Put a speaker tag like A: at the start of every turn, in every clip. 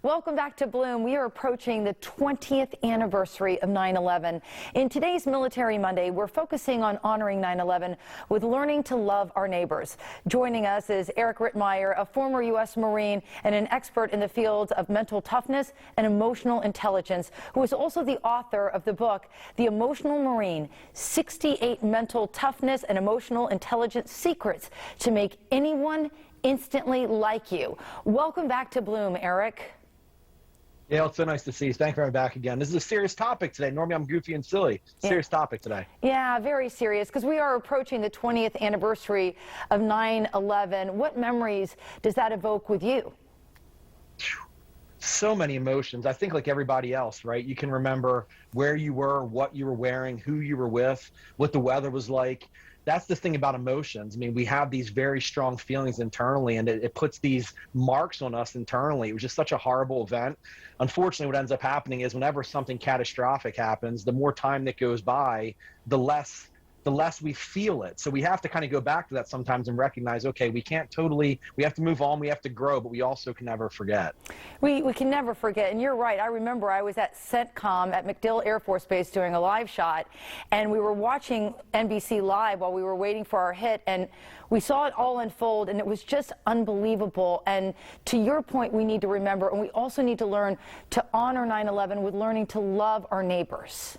A: Welcome back to Bloom. We are approaching the 20th anniversary of 9/11. In today's Military Monday, we're focusing on honoring 9/11 with learning to love our neighbors. Joining us is Eric Rittmeyer, a former U.S. Marine and an expert in the fields of mental toughness and emotional intelligence, who is also the author of the book, The Emotional Marine: 68 Mental Toughness and Emotional Intelligence Secrets to Make Anyone Instantly Like You. Welcome back to Bloom, Eric.
B: Yeah, it's so nice to see you. Thanks for having me back again. This is a serious topic today. Normally I'm goofy and silly. Serious topic today.
A: Yeah, very serious, because we are approaching the 20th anniversary of 9/11. What memories does that evoke with you?
B: So many emotions. I think like everybody else, right? You can remember where you were, what you were wearing, who you were with, what the weather was like. That's the thing about emotions. I mean, we have these very strong feelings internally, and it puts these marks on us internally. It was just such a horrible event. Unfortunately, what ends up happening is whenever something catastrophic happens, the more time that goes by, the less we feel it. So we have to kind of go back to that sometimes and recognize, okay, we have to move on, we have to grow, but we also can never forget.
A: We can never forget, and you're right. I remember I was at CENTCOM at MacDill Air Force Base doing a live shot, and we were watching NBC Live while we were waiting for our hit, and we saw it all unfold, and it was just unbelievable. And to your point, we need to remember, and we also need to learn to honor 9/11 with learning to love our neighbors.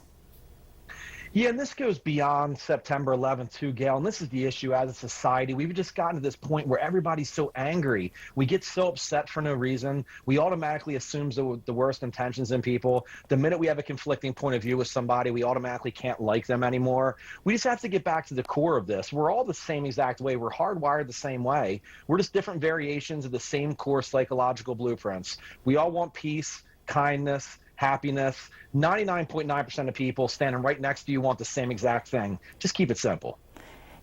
B: Yeah, and this goes beyond September 11th too, Gail, and this is the issue as a society. We've just gotten to this point where everybody's so angry. We get so upset for no reason. We automatically assume the worst intentions in people. The minute we have a conflicting point of view with somebody, we automatically can't like them anymore. We just have to get back to the core of this. We're all the same exact way. We're hardwired the same way. We're just different variations of the same core psychological blueprints. We all want peace, kindness, happiness. 99.9% of people standing right next to you want the same exact thing. Just keep it simple.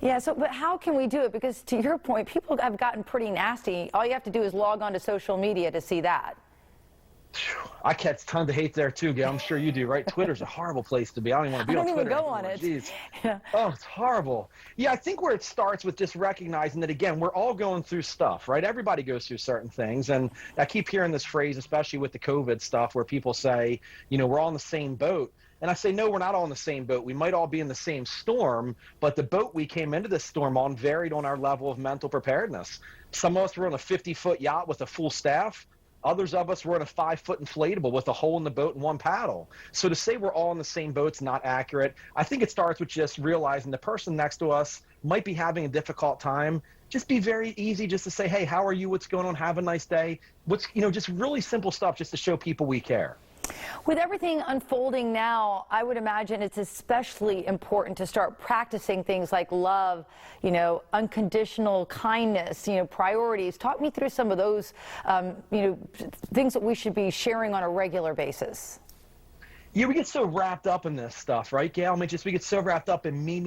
A: Yeah, but how can we do it? Because to your point, people have gotten pretty nasty. All you have to do is log on to social media to see that.
B: I catch tons of hate there too, Gail. I'm sure you do, right? Twitter's a horrible place to be. I don't even want to be on Twitter.
A: I don't even go on it.
B: Jeez.
A: Yeah.
B: Oh, it's horrible. Yeah, I think where it starts with just recognizing that, again, we're all going through stuff, right? Everybody goes through certain things. And I keep hearing this phrase, especially with the COVID stuff, where people say, we're all in the same boat. And I say, no, we're not all in the same boat. We might all be in the same storm, but the boat we came into this storm on varied on our level of mental preparedness. Some of us were on a 50-foot yacht with a full staff. Others of us were in a 5-foot inflatable with a hole in the boat and one paddle. So to say we're all in the same boat's not accurate. I think it starts with just realizing the person next to us might be having a difficult time. Just be very easy just to say, hey, how are you? What's going on? Have a nice day. Just really simple stuff just to show people we care.
A: With everything unfolding now, I would imagine it's especially important to start practicing things like love, unconditional kindness, priorities. Talk me through some of those, things that we should be sharing on a regular basis.
B: Yeah, we get so wrapped up in this stuff, right, Gail? We get so wrapped up in me.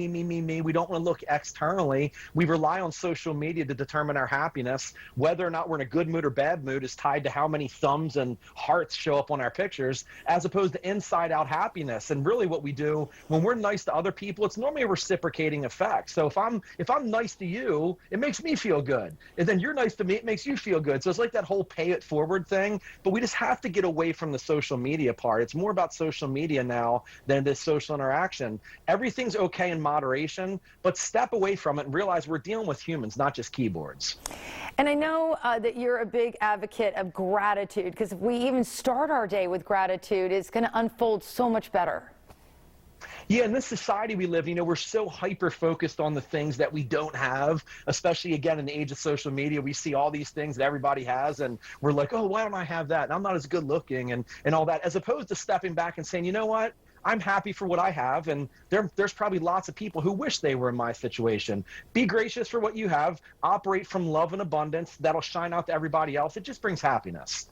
B: We don't want to look externally. We rely on social media to determine our happiness. Whether or not we're in a good mood or bad mood is tied to how many thumbs and hearts show up on our pictures, as opposed to inside-out happiness. And really what we do when we're nice to other people, it's normally a reciprocating effect. So if I'm nice to you, it makes me feel good. And then you're nice to me, it makes you feel good. So it's like that whole pay it forward thing. But we just have to get away from the social media part. It's more about social media now than it is social interaction. Everything's okay in moderation, but step away from it and realize we're dealing with humans, not just keyboards.
A: And I know that you're a big advocate of gratitude, because if we even start our day with gratitude, it's going to unfold so much better.
B: Yeah, in this society we live, we're so hyper-focused on the things that we don't have, especially, again, in the age of social media. We see all these things that everybody has, and we're like, oh, why don't I have that? And I'm not as good looking and all that, as opposed to stepping back and saying, you know what? I'm happy for what I have, and there's probably lots of people who wish they were in my situation. Be gracious for what you have. Operate from love and abundance. That'll shine out to everybody else. It just brings happiness.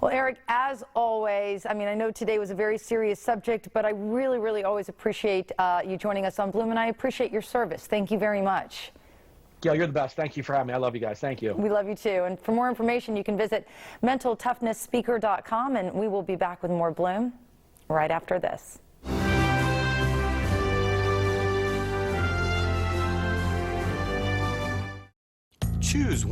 A: Well, Eric, as always, I know today was a very serious subject, but I really, really always appreciate you joining us on Bloom, and I appreciate your service. Thank you very much.
B: Gail, you're the best. Thank you for having me. I love you guys. Thank you.
A: We love you too. And for more information, you can visit mentaltoughnesspeaker.com, and we will be back with more Bloom right after this.
C: Choose